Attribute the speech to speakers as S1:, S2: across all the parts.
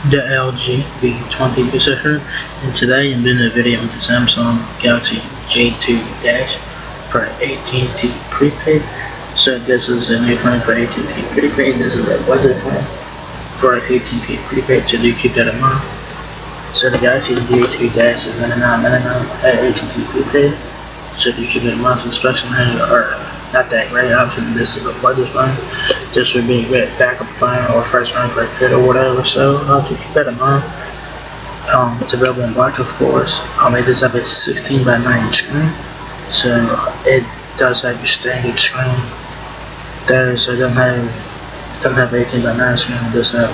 S1: the LG B20 user here, and today I'm doing a video with the Samsung Galaxy J2 Dash for AT&T Prepaid. So this is a new phone for AT&T Prepaid. This is a budget phone for AT&T Prepaid, so do keep that in mind. So the Galaxy J2 Dash is $99.99 at AT&T Prepaid. So do keep that in mind. Some special names are not that great. Obviously, this is a budget phone. This would be a good backup phone or first phone for a kid or whatever. So to keep that in mind. It's available in black, of course. It does have a 16:9 screen, so it does have your standard screen there. So it doesn't have 18:9 screen. It does have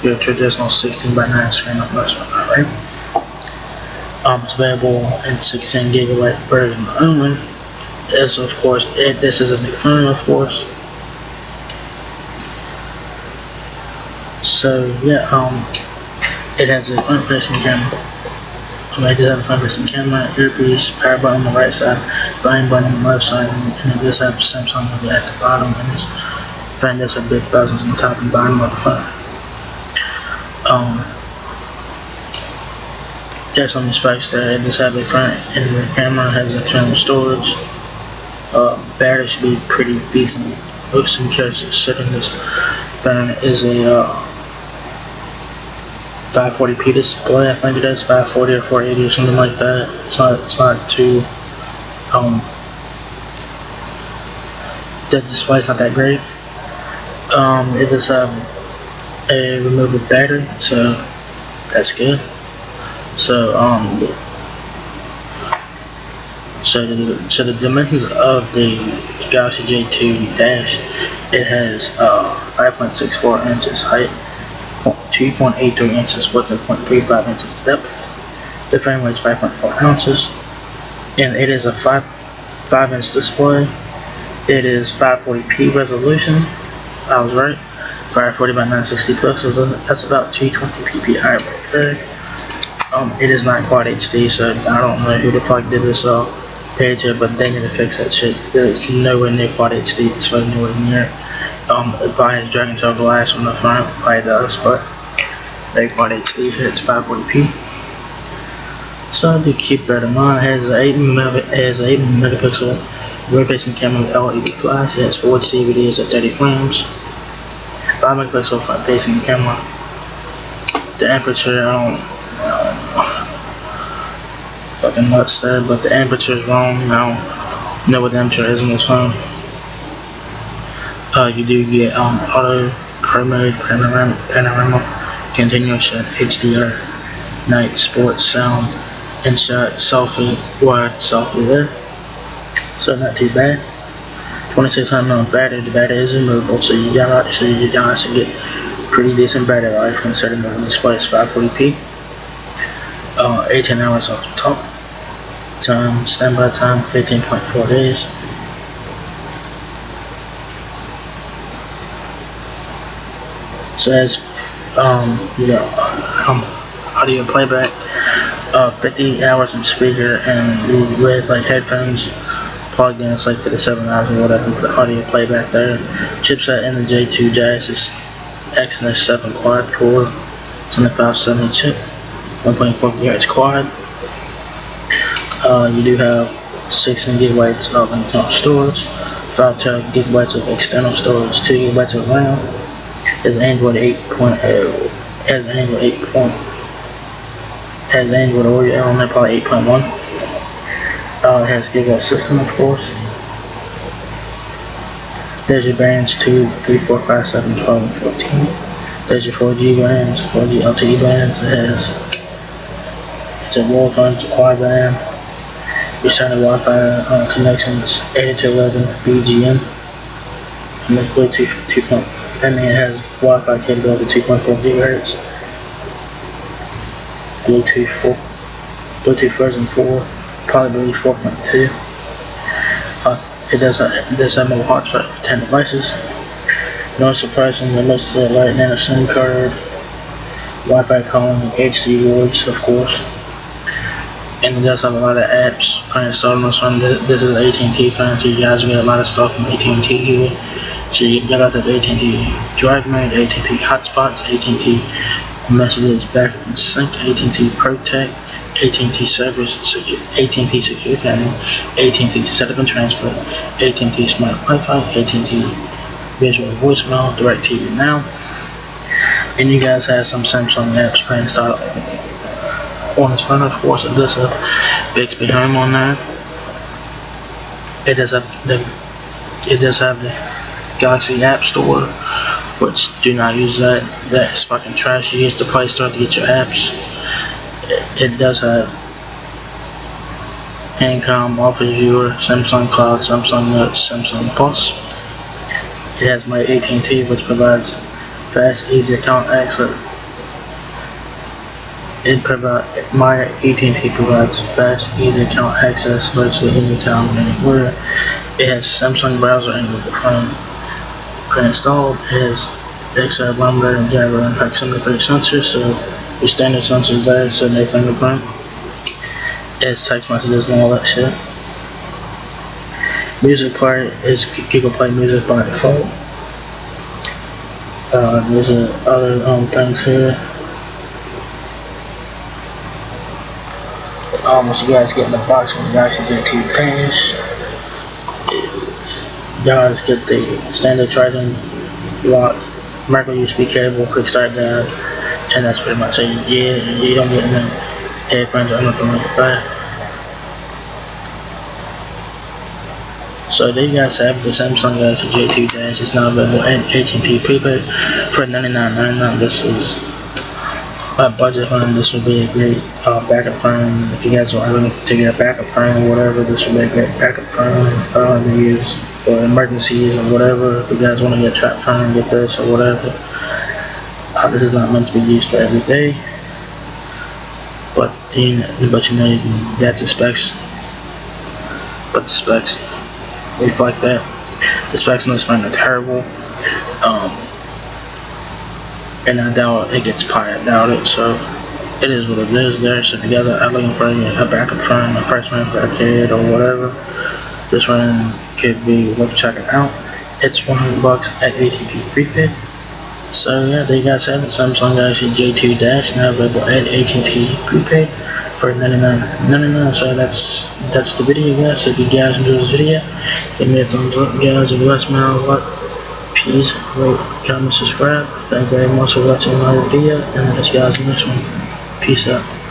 S1: your traditional 16:9 screen on this one, alright? It's available in 16GB version only. As of course, this is a new phone, of course. So yeah, it has a front-facing camera. It does have a front-facing camera, earpiece, power button on the right side, volume button on the left side, and it does have Samsung logo at the bottom. And this phone does have big buttons on the top and bottom of the phone. There's some specs there. It does have a front and rear camera. It has internal storage. Battery should be pretty decent. Looks and considering this phone is a 540p display. I think it is 540 or 480 or something like that. It's not too the display's not that great. It does have a removable battery, so that's good. So so the dimensions of the Galaxy J2 Dash, it has 5.64 inches height, 2.83 inches width, and 0.35 inches depth. The frame weighs 5.4 ounces, and it is a 5-inch display. It is 540p resolution. I was right. 540 by 960 pixels. That's about 220 ppi right there. It is not Quad HD, so I don't know who the fuck did this page here, but they need to fix that shit. It's nowhere near Quad HD. It's nowhere near. It probably has Dragon Tail glass on the front, probably does, but they Quad HD here. It's 540p. So to keep that in mind, it has an 8 megapixel rear-facing camera with LED flash. It has 4 CVDs at 30 frames. 5 megapixel front-facing camera. The aperture, I don't fucking nuts there, but the aperture is wrong. I don't know what the aperture is in this phone. You do get auto, pro mode, panorama, continuous HDR, night, sports, sound, InShot, selfie, wide selfie there. So not too bad. 2600 mAh battery. The battery is removable, so you guys should get pretty decent battery life considering the display is 540p. 18 hours off the top. Standby time 15.4 days. So as audio playback, 50 hours in speaker, and with like headphones plugged in, it's like 57 hours or whatever for the audio playback there. Chipset in the J2 Dash is Exynos 7 quad core, 7570 chip, 1.4 GHz quad. You do have 16 gigabytes of internal storage, 5 gigabytes of external storage, 2 gigabytes of RAM. Has Android 8.0, has Android Oreo on there, probably 8.1. It has Gigabyte system, of course. There's your bands 2, 3, 4, 5, 7, 12, and 14. There's your 4G bands, 4G LTE bands. It's a dual phone, it's a quad band. Your standard Wi-Fi connections 8 to 11 BGM. And it's Bluetooth it has Wi-Fi capability 2.4 GHz. Bluetooth version 4, probably 4.2. It does have mobile hotspot for 10 devices. No surprising, the most light nano SIM card, Wi-Fi calling, HD voice, of course. And it does have a lot of apps pre-installed on this one. This is an AT&T phone, so you guys get a lot of stuff from AT&T here. So you guys have AT&T Drive Mode, AT&T Hotspots, AT&T messages back in sync, AT&T Protect, AT&T Service, AT&T Secure Panel, AT&T Setup and Transfer, AT&T Smart Wi-Fi, AT&T Visual Voicemail, DirecTV Now, and you guys have some Samsung apps pre-installed on this phone. Of course, it does have Bixby Home on there. It does have the Galaxy App Store, which do not use that. That is fucking trash. You use the Play Store to get your apps. It does have Income, Office Viewer, Samsung Cloud, Samsung Notes, Samsung Plus. It has my AT&T, which provides fast, easy account access. My AT&T provides fast, easy account access virtually anytime and anywhere. It has Samsung browser and Google Chrome pre-installed. It has accelerometer and gyro impact sensor sensors, so your standard sensors there, so no fingerprint. It has text messages and all that shit. Music player is Google Play Music by default. There's other things here. What you guys get in the box when you actually get to Dash is you guys get the standard charging lock, micro USB cable, quick start guide, and that's pretty much it. You don't get any headphones or anything like that. So there you guys have the Samsung Galaxy J2 Dash. It's now available at AT&T Prepaid for $99.99. This is a budget phone. This would be a great backup phone. If you guys are looking to get a backup phone or whatever, this would be a great backup phone to use for emergencies or whatever. If you guys want to get a trap phone, get this or whatever. This is not meant to be used for every day, but you know that's the specs. But the specs reflect that. The specs on this phone are terrible. And I doubt it gets pirated out it, so it is what it is there. So if you guys are looking for a backup phone, a first one for a kid or whatever, this one could be worth checking out. It's $100 at AT&T Prepaid. So yeah, there you guys have it. Samsung Galaxy J2 Dash now available at AT&T Prepaid for $99.99. So that's the video, guys. So if you guys enjoyed this video, give me a thumbs up, guys. If you guys smell what, please rate, comment, subscribe. Thank you very much for watching my video, and I'll see you guys in the next one. Peace out.